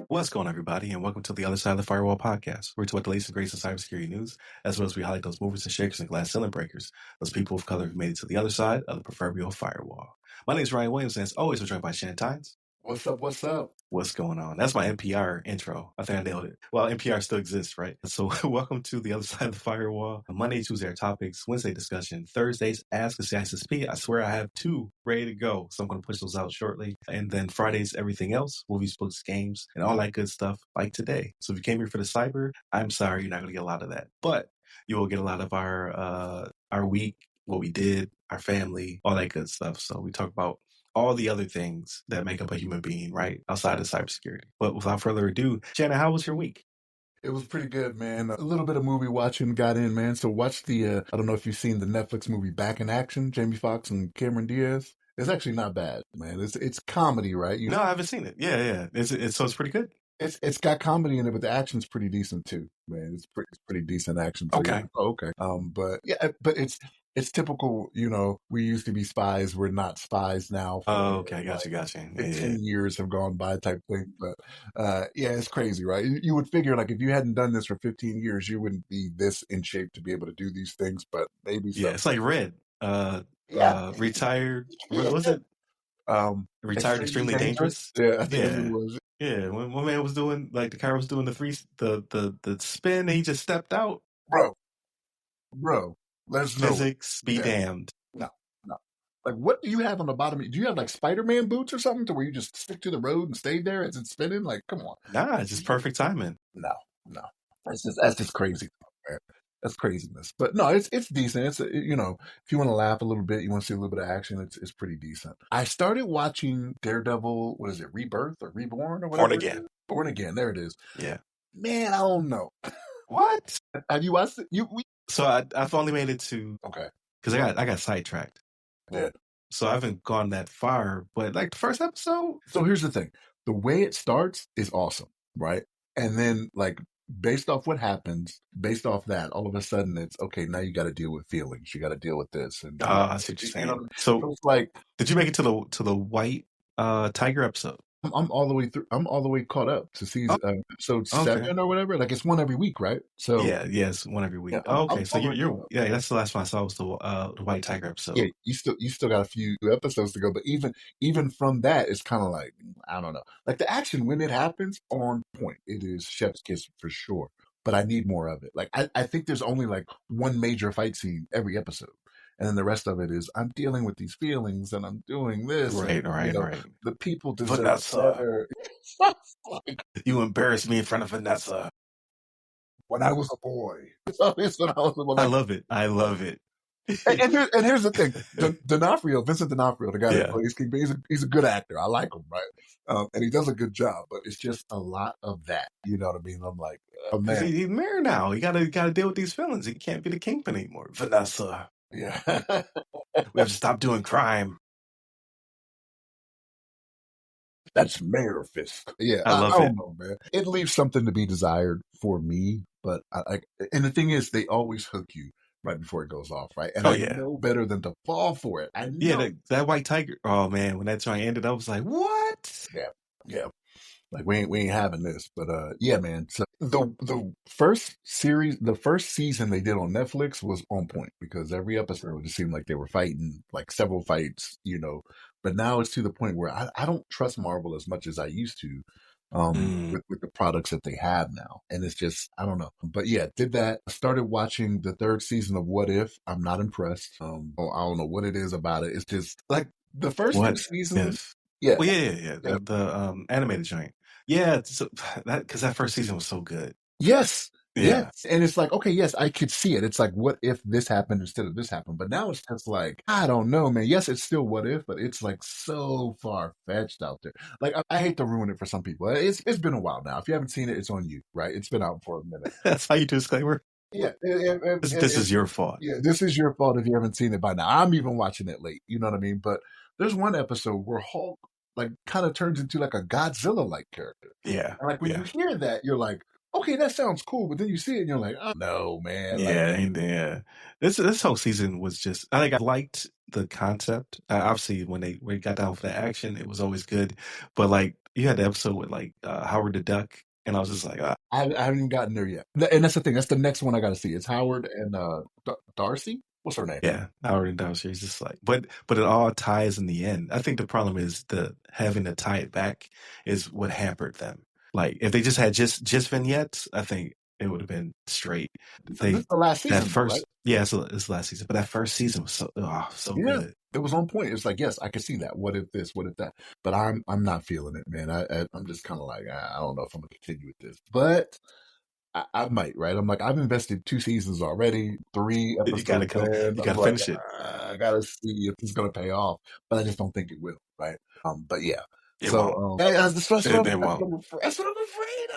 What's going on, everybody, and welcome to the Other Side of the Firewall podcast, where we talk about the latest and greatest in cybersecurity news, as well as we highlight those movers and shakers and glass ceiling breakers, those people of color who made it to the other side of the proverbial firewall. My name is Ryan Williams, and as always, we're joined by Shannon Tynes. What's up? What's up? What's going on? That's my NPR intro. I think I nailed it. Well, NPR still exists, right? So welcome to the Other Side of the Firewall. Monday, Tuesday are topics, Wednesday discussion, Thursdays Ask a CISSP. I swear I have 2 ready to go, so I'm going to push those out shortly. And then Fridays, everything else, movies, books, games, and all that good stuff like today. So if you came here for the cyber, I'm sorry, you're not going to get a lot of that. But you will get a lot of our week, what we did, our family, all that good stuff. So we talk about all the other things that make up a human being, right, outside of cybersecurity. But without further ado, Shannon, how was your week? It was pretty good, man. A little bit of movie watching got in, man. So watch the, I don't know if you've seen the Netflix movie Back in Action, Jamie Foxx and Cameron Diaz. It's actually not bad, man. It's comedy, right? No, I haven't seen it. Yeah. So it's pretty good? It's got comedy in it, but the action's pretty decent too, man. It's pretty decent action. So okay. Yeah. Oh, okay. But it's typical, we used to be spies. We're not spies now. Okay. Gotcha. 10 years have gone by type thing. But it's crazy, right? You would figure, like, if you hadn't done this for 15 years, you wouldn't be this in shape to be able to do these things, but maybe so. Yeah, it's like Red. Retired. What was it? Retired Extremely Dangerous? Yeah, I think it was. Yeah, when one man was doing, like, the car was doing the spin, and he just stepped out. Bro. There's no physics be damned. No. Like, what do you have on the bottom? Do you have like Spider-Man boots or something to where you just stick to the road and stay there as it's spinning? Like, come on. Nah, it's just perfect timing. No. That's just crazy, man. That's craziness. But no, it's decent. It's, if you want to laugh a little bit, you want to see a little bit of action, it's pretty decent. I started watching Daredevil, what is it, Rebirth or Reborn or whatever? Born Again. There it is. Yeah. Man, I don't know. What? Have you watched it? So I've only made it to, okay, because I got sidetracked. Yeah. So I haven't gone that far, but like the first episode. So here's the thing: the way it starts is awesome, right? And then, like, based off what happens, based off that, all of a sudden it's okay. Now you got to deal with feelings. You got to deal with this. And I see what you're saying. So it's like, did you make it to the White Tiger episode? I'm all the way through. I'm all the way caught up to season episode 7 or whatever. Like, it's one every week, right? So it's one every week. Yeah, okay, so you're that's the last one I saw was the White Tiger episode. Yeah, you still got a few episodes to go, but even from that, it's kind of like, I don't know. Like, the action when it happens, on point. It is chef's kiss for sure. But I need more of it. Like, I think there's only like one major fight scene every episode. And then the rest of it is, I'm dealing with these feelings and I'm doing this. Right. The people deserve better. You embarrassed me in front of Vanessa. When I was a boy. I love it. And here's the thing. Vincent D'Onofrio, the guy that plays King B, he's a good actor. I like him, right? And he does a good job, but it's just a lot of that. You know what I mean? I'm like, oh, man. He's married now. He gotta deal with these feelings. He can't be the kingpin anymore. Vanessa. Yeah. We have to stop doing crime. That's Mayor Fisk. Yeah, I love it. Don't know, man. It leaves something to be desired for me, but and the thing is, they always hook you right before it goes off, right? And I know better than to fall for it. I know. Yeah, that White Tiger. Oh man, when that joint ended, I was like, what? Yeah. Like, we ain't having this, but yeah, man. So the first season they did on Netflix was on point, because every episode it seemed like they were fighting, like several fights, But now it's to the point where I don't trust Marvel as much as I used to, with the products that they have now, and it's just, I don't know. But yeah, did that. Started watching the 3rd season of What If. I'm not impressed. I don't know what it is about it. It's just like the first 2 seasons. Yeah. Well, yeah. The animated joint. Yeah, so because that first season was so good. Yes. Yeah. And it's like, okay, yes, I could see it. It's like, what if this happened instead of this happened? But now it's just like, I don't know, man. Yes, it's still what if, but it's like so far-fetched out there. Like, I hate to ruin it for some people. It's been a while now. If you haven't seen it, it's on you, right? It's been out for a minute. That's how you do disclaimer? Yeah. This is your fault. Yeah, this is your fault if you haven't seen it by now. I'm even watching it late. You know what I mean? But there's one episode where Hulk, like, kind of turns into like a Godzilla-like character. Yeah. And like, when you hear that, you're like, okay, that sounds cool. But then you see it and you're like, oh, no, man. Yeah. This whole season was just, I liked the concept. Obviously, when they got down for the action, it was always good. But like you had the episode with like Howard the Duck, and I was just like, I haven't even gotten there yet. And that's the thing. That's the next one I got to see. It's Howard and Darcy. What's her name? yeah, Howard and Dowser is just like, but it all ties in the end. I think the problem is the having to tie it back is what hampered them. Like if they just had just vignettes, I think it would have been straight. This They is the last that season, though, right? first yeah, it's last season, but that first season was so Yeah, good. it was on point. It's like, yes, I could see that. What if this? What if that? But I'm not feeling it, man. I'm just kind of like, I don't know if I'm gonna continue with this, but I might, right? I'm like, I've invested 2 seasons already, 3 episodes in. You I'm gotta like, finish it. I gotta see if it's gonna pay off, but I just don't think it will, right? But yeah. It won't. It won't. That's what I'm afraid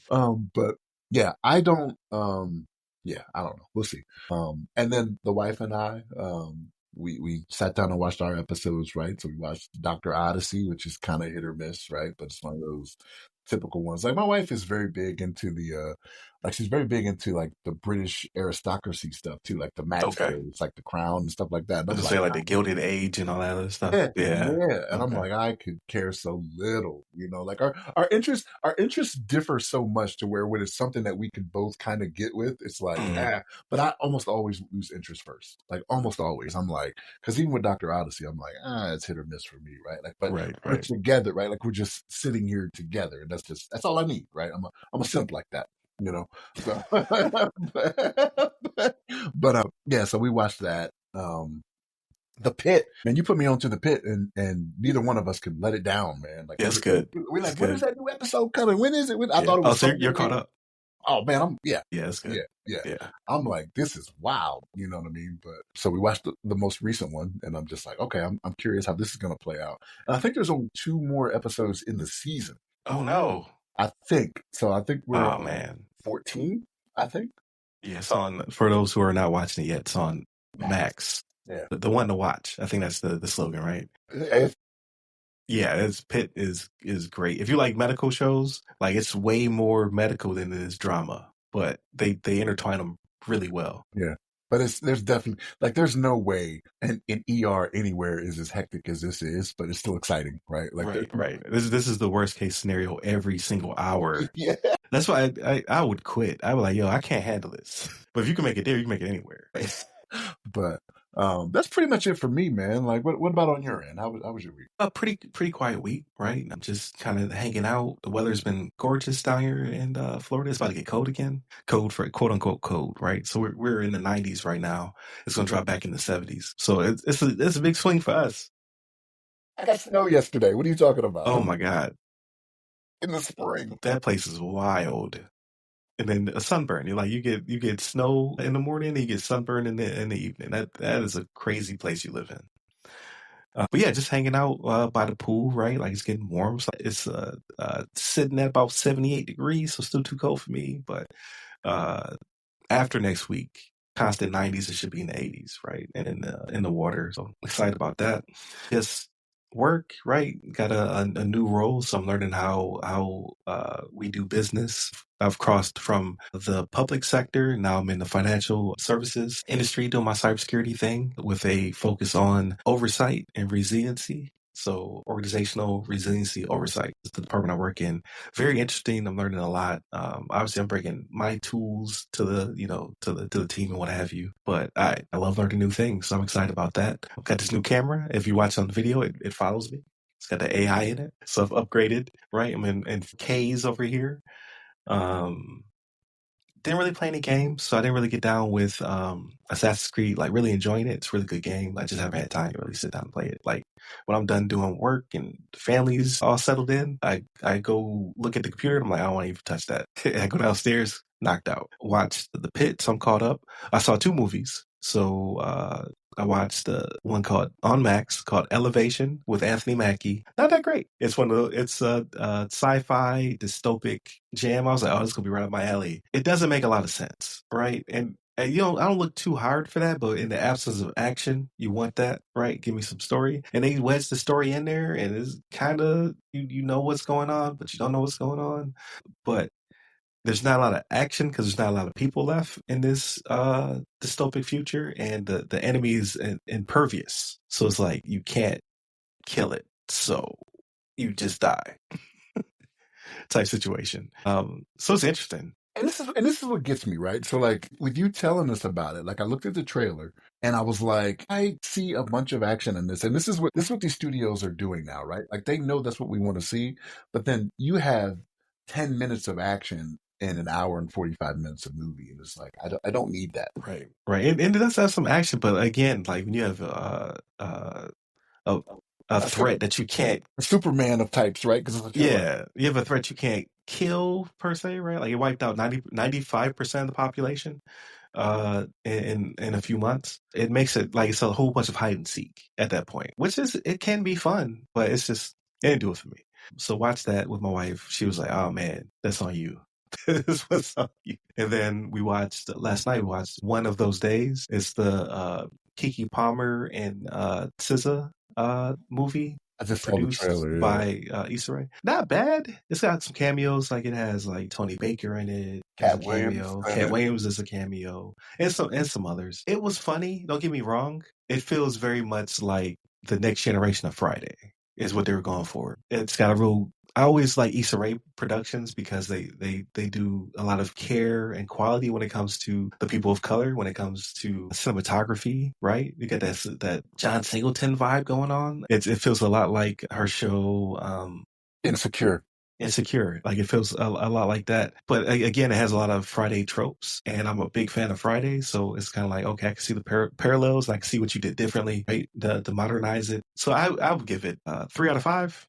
of. But yeah, I don't. Yeah, I don't know. We'll see. And then the wife and I, we sat down and watched our episodes, right? So we watched Doctor Odyssey, which is kind of hit or miss, right? But it's one of those typical ones. Like my wife is very big into like she's very big into like the British aristocracy stuff too, like the match Okay. shows, like the Crown and stuff like that. And I I'm was like, say like the Gilded Age and all that other stuff. yeah, Yeah. yeah. And I'm Okay. like, I could care so little, like our interests differ so much to where when it's something that we can both kind of get with, it's like, but I almost always lose interest first. Like almost always. I'm like, because even with Dr. Odyssey, I'm like, it's hit or miss for me, right? Like, but we're Right. together, right? Like we're just sitting here together. And that's all I need, right? I'm a simp like that. So, but yeah, so we watched that. The Pit, man, you put me onto The Pit, and neither one of us could let it down, man. Like Yeah, it's good. we're like, It's when good. is that new episode coming? When is it? I Yeah. thought it was So you're Sunday. caught up. Oh man, Yeah, it's good. yeah. Yeah. I'm like, this is wild. You know what I mean? But so we watched the most recent one, and I'm just like, okay, I'm curious how this is gonna play out. And I think there's only 2 more episodes in the season. Oh no. I think so. I think we're Oh on man. 14. I think. Yeah, it's on for those who are not watching it yet, it's on Max. Yeah. The one to watch. I think that's the slogan, right? Yeah, it's Pitt is great. If you like medical shows, like it's way more medical than it is drama, but they intertwine them really well. Yeah. But there's definitely like there's no way an ER anywhere is as hectic as this is, but it's still exciting, right? Like Right. This is the worst case scenario every single hour. yeah. That's why I would quit. I was like, yo, I can't handle this. But if you can make it there, you can make it anywhere. But that's pretty much it for me, man. Like what about on your end? How was your week? A pretty quiet week, right? I'm just kind of hanging out. The weather's been gorgeous down here in Florida. It's about to get cold again. Cold for quote unquote cold, right? So we're in the 90s right now. It's gonna drop back in the 70s. So it's a big swing for us. I got snow yesterday. What are you talking about? Oh my God, In the spring. that place is wild. And then a sunburn. You get snow in the morning, and you get sunburn in the evening. That is a crazy place you live in. But yeah, just hanging out by the pool, right? Like it's getting warm. So it's sitting at about 78 degrees, so still too cold for me. But after next week, constant 90s, it should be in the 80s, right? And in the water. So I'm excited about that. Just work, right? Got a new role, so I'm learning how we do business. I've crossed from the public sector. Now I'm in the financial services industry doing my cybersecurity thing with a focus on oversight and resiliency. So organizational resiliency oversight is the department I work in. Very interesting. I'm learning a lot. Obviously I'm bringing my tools to the team and what have you, but I love learning new things. So I'm excited about that. I've got this new camera. If you watch on the video, it follows me. It's got the AI in it. So I've upgraded, right? I'm in K's over here. Didn't really play any games, so I didn't really get down with Assassin's Creed, like really enjoying it. It's a really good game. I just haven't had time to really sit down and play it. Like when I'm done doing work and the family's all settled in, I go look at the computer and I'm like, I don't want to even touch that. I go downstairs, knocked out. Watched The Pit, so I'm caught up. I saw 2 movies. So I watched one called on Max called Elevation with Anthony Mackie. Not that great. It's a sci-fi dystopic jam. I was like, oh, this is gonna be right up my alley. It doesn't make a lot of sense, right? And I don't look too hard for that, but in the absence of action, you want that, right? Give me some story, and they wedge the story in there, and it's kind of you know what's going on, but you don't know what's going on. But there's not a lot of action because there's not a lot of people left in this dystopic future, and the enemy is impervious. So it's like you can't kill it, so you just die type situation. So it's interesting. And this is what gets me, right? So like with you telling us about it, like I looked at the trailer and I was like, I see a bunch of action in this. And this is what these studios are doing now, right? Like they know that's what we want to see, but then you have 10 minutes of action in an hour and 45 minutes of movie. And it's like I don't need that. Right, right, and it does have some action, but again, like when you have a, a A super threat that you can't, Superman of types, right? Because it's like you're like, yeah, you have a threat you can't kill per se, right? Like it wiped out 95% of the population in a few months. It makes it like it's a whole bunch of hide and seek at that point, which is, it can be fun, but it's just, it didn't do it for me. So watch that with my wife. She was like, "Oh man, that's on you." This was on you. And then we watched last night. We watched One of Those Days. It's the Keke Palmer and SZA movie I just saw the produced trailer. Yeah. by Issa Rae. Not bad. It's got some cameos. Like it has like Tony Baker in it. There's a Cat Williams. cameo. Cat Williams is a cameo, and some others. It was funny. Don't get me wrong. It feels very much like the next generation of Friday is what they were going for. It's got a real. I always like Issa Rae productions because they do a lot of care and quality when it comes to the people of color, when it comes to cinematography, right? You get that John Singleton vibe going on. It feels a lot like her show Insecure. Insecure. Like it feels a lot like that. But again, it has a lot of Friday tropes, and I'm a big fan of Friday, so it's kind of like, okay, I can see the parallels. I can see what you did differently, right? To modernize it. So I would give it 3 out of 5.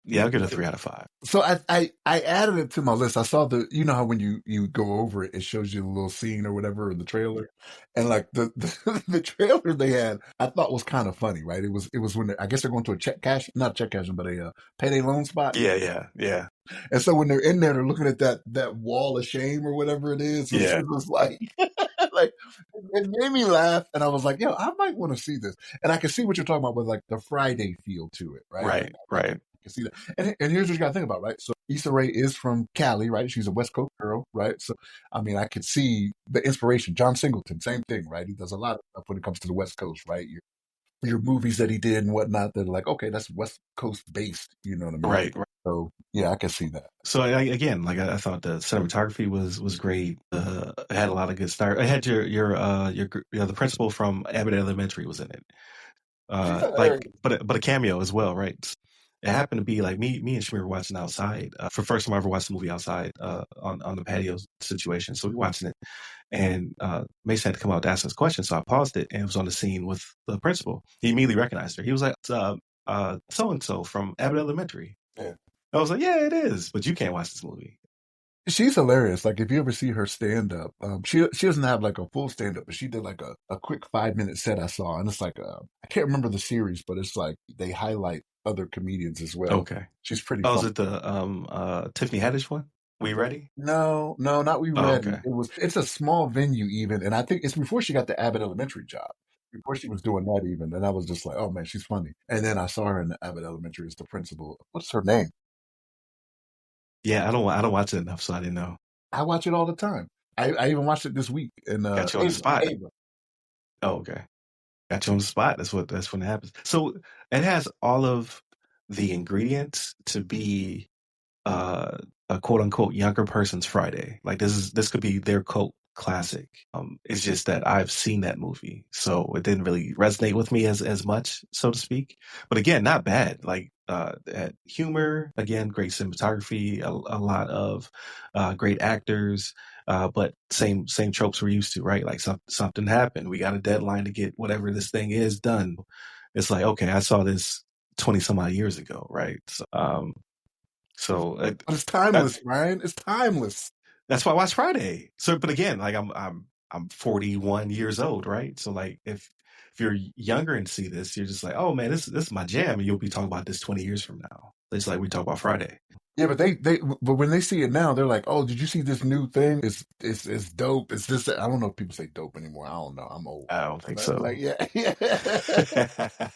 Yeah, I'll give it a 3 out of 5. So I added it to my list. I saw how when you go over it, it shows you a little scene or whatever in the trailer, and like the trailer they had, I thought was kind of funny, right? It was when I guess they're going to a not check cashing, but a payday loan spot. Yeah. And so when they're in there, they're looking at that wall of shame or whatever it is. And Yeah. it was like, like it made me laugh, and I was like, yo, I might want to see this. And I can see what you're talking about with like the Friday feel to it, right? Right. I can see that. And here's what you got to think about, right? So Issa Rae is from Cali, right? She's a West Coast girl, right? So I mean, I could see the inspiration. John Singleton, same thing, right? He does a lot of stuff when it comes to the West Coast, right? Your movies that he did and whatnot, they're like, okay, that's West Coast based. You know what I mean? Right. So yeah, I can see that. So again, like I thought the cinematography was great. It had a lot of good stars. It had your the principal from Abbott Elementary was in it. But a cameo as well, right? It happened to be like me and Shmi were watching outside for the first time I ever watched the movie outside on the patio situation. So we were watching it, and Mason had to come out to ask us questions. So I paused it and was on the scene with the principal. He immediately recognized her. He was like, so and so from Abbott Elementary. Yeah. I was like, yeah, it is, but you can't watch this movie. She's hilarious. Like if you ever see her stand up, she doesn't have like a full stand up, but she did like a quick 5 minute set I saw, and it's like I can't remember the series, but it's like they highlight other comedians as well. Okay, she's pretty. Oh, fun. is it the Tiffany Haddish one? We ready? No, not We Ready. Okay. It's a small venue even, and I think it's before she got the Abbott Elementary job. Before she was doing that even, and I was just like, oh man, she's funny. And then I saw her in the Abbott Elementary as the principal. What's her name? Yeah, I don't watch it enough, so I didn't know. I watch it all the time. I even watched it this week. And got you on the spot. Oh, okay. Got you on the spot. That's when it happens. So it has all of the ingredients to be a quote unquote younger person's Friday. Like this could be their cult classic. It's just that I've seen that movie, so it didn't really resonate with me as much, so to speak. But again, not bad. Like humor, again, great cinematography, a lot of great actors. But same tropes we're used to, right? Like something happened. We got a deadline to get whatever this thing is done. It's like, okay, I saw this 20 some odd years ago, right? But it's timeless, Ryan. It's timeless. That's why I watch Friday. So, but again, like I'm 41 years old, right? So, like if you're younger and see this, you're just like, oh man, this is my jam, and you'll be talking about this 20 years from now. It's like we talk about Friday. Yeah, but but when they see it now, they're like, "Oh, did you see this new thing? It's dope. It's this." I don't know if people say dope anymore. I don't know. I'm old. I don't think But so. like, yeah, yeah.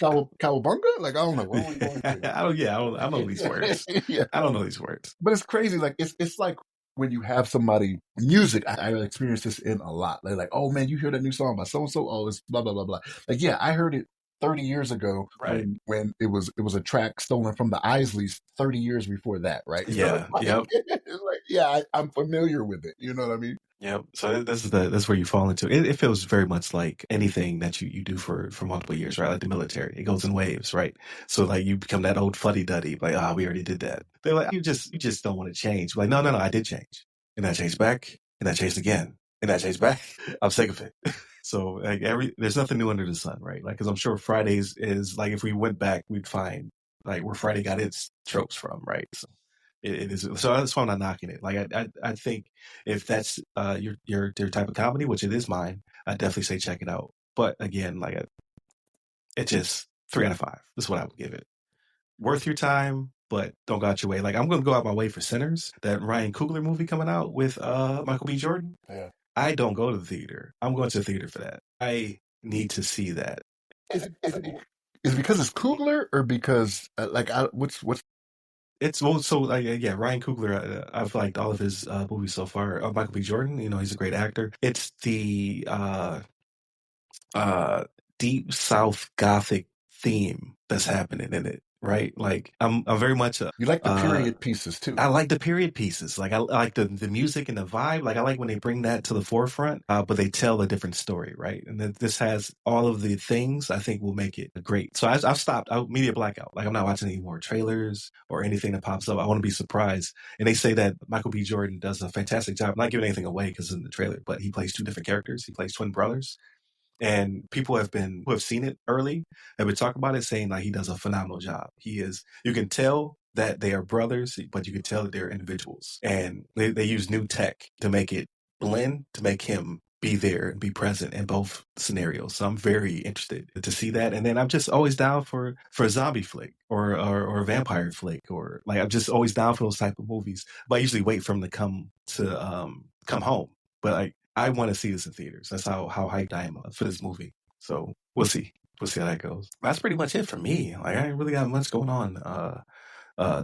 Cowabunga? Like, I don't know. What are we going to? I don't know these words. Yeah, I don't know these words. but it's crazy. Like, it's like when you have somebody music. I experience this in a lot. They're like, "Oh man, you hear that new song by so and so? Oh, it's blah blah blah blah." Like, yeah, I heard it 30 years ago Right. when it was a track stolen from the Isleys 30 years before that, right? Yeah. Like, Yep. it's like, yeah, I'm familiar with it. You know what I mean? Yep. So that's where you fall into it. It feels very much like anything that you do for multiple years, right? Like the military, it goes in waves, right? So like you become that old fuddy duddy, like we already did that. They're like you just don't want to change. Like no, I did change, and I changed back, and I changed again, and I changed back. I'm sick of it. So like there's nothing new under the sun, right? Like because I'm sure Fridays is like if we went back, we'd find like where Friday got its tropes from, right? So it is. So that's why I'm not knocking it. Like I think if that's your type of comedy, which it is mine, I definitely say check it out. But again, like it's just 3 out of 5. That's what I would give it. Worth your time, but don't go out your way. Like I'm going to go out my way for Sinners, that Ryan Coogler movie coming out with Michael B. Jordan. Yeah. I don't go to the theater. I'm going to the theater for that. I need to see that. Is it because it's Coogler or because what's It's well, so yeah, Ryan Coogler. I've liked all of his movies so far. Michael B. Jordan, he's a great actor. It's the deep South Gothic theme that's happening in it, right? Like I'm very much you like the period pieces too. I like the period pieces. Like I like the music and the vibe. Like I like when they bring that to the forefront, but they tell a different story, right? And then this has all of the things I think will make it great. So I've stopped. Media blackout. Like I'm not watching any more trailers or anything that pops up. I want to be surprised. And they say that Michael B. Jordan does a fantastic job. I'm not giving anything away because it's in the trailer, but he plays 2 different characters. He plays twin brothers. And people who have seen it early have been talking about it, saying like he does a phenomenal job. You can tell that they are brothers, but you can tell that they're individuals. And they use new tech to make it blend, to make him be there and be present in both scenarios. So I'm very interested to see that. And then I'm just always down for a zombie flick or a vampire flick, or like I'm just always down for those type of movies. But I usually wait for them to come home. But like I want to see this in theaters. That's how hyped I am for this movie. So we'll see. We'll see how that goes. That's pretty much it for me. Like I ain't really got much going on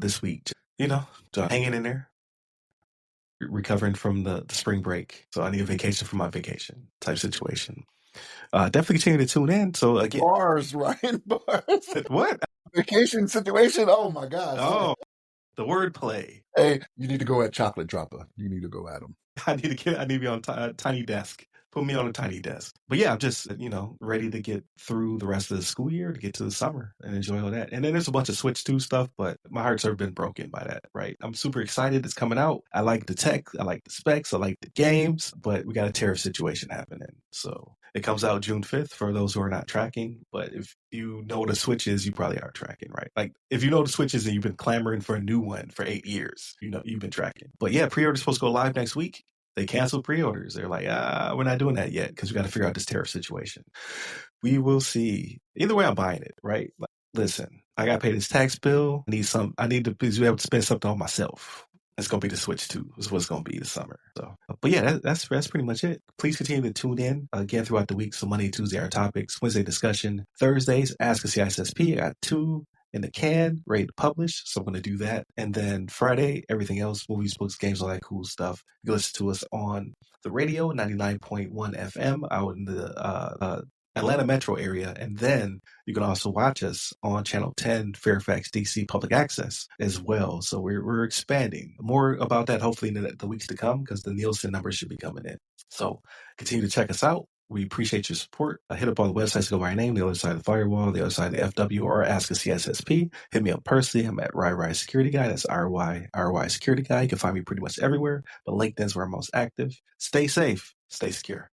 this week. Just hanging in there, recovering from the spring break. So I need a vacation from my vacation type situation. Definitely continue to tune in. So again, bars, Ryan, bars. What? Vacation situation? Oh my gosh. Oh, the wordplay. Hey, you need to go at Chocolate Dropper. You need to go at him. I need to be on tiny desk. Put me on a tiny desk. But yeah, I'm just, ready to get through the rest of the school year, to get to the summer and enjoy all that. And then there's a bunch of Switch 2 stuff, but my heart's never been broken by that, right? I'm super excited it's coming out. I like the tech, I like the specs, I like the games, but we got a tariff situation happening. So it comes out June 5th for those who are not tracking. But if you know what a Switch is, you probably are tracking, right? Like if you know the Switch is and you've been clamoring for a new one for 8 years, you've been tracking. But yeah, pre-order's supposed to go live next week. They canceled pre-orders. They're like, we're not doing that yet because we got to figure out this tariff situation. We will see. Either way, I'm buying it, right? Like, listen, I got to pay this tax bill. I need to be able to spend something on myself. It's going to be the Switch 2. Is what it's going to be this summer. So, but yeah, that's pretty much it. Please continue to tune in again throughout the week. So Monday, Tuesday, our topics. Wednesday, discussion. Thursdays, Ask a CISSP. I got 2 in the can, ready to publish. So I'm going to do that. And then Friday, everything else, movies, books, games, all that cool stuff. You can listen to us on the radio, 99.1 FM out in the Atlanta metro area. And then you can also watch us on Channel 10, Fairfax, DC Public Access as well. So we're expanding. More about that hopefully in the weeks to come, because the Nielsen numbers should be coming in. So continue to check us out. We appreciate your support. Hit up all the websites to go by our name, The Other Side of the Firewall, The Other Side of the FW, or Ask a CSSP. Hit me up personally. I'm at RY Security Guy. That's RY Security Guy. You can find me pretty much everywhere, but LinkedIn's where I'm most active. Stay safe. Stay secure.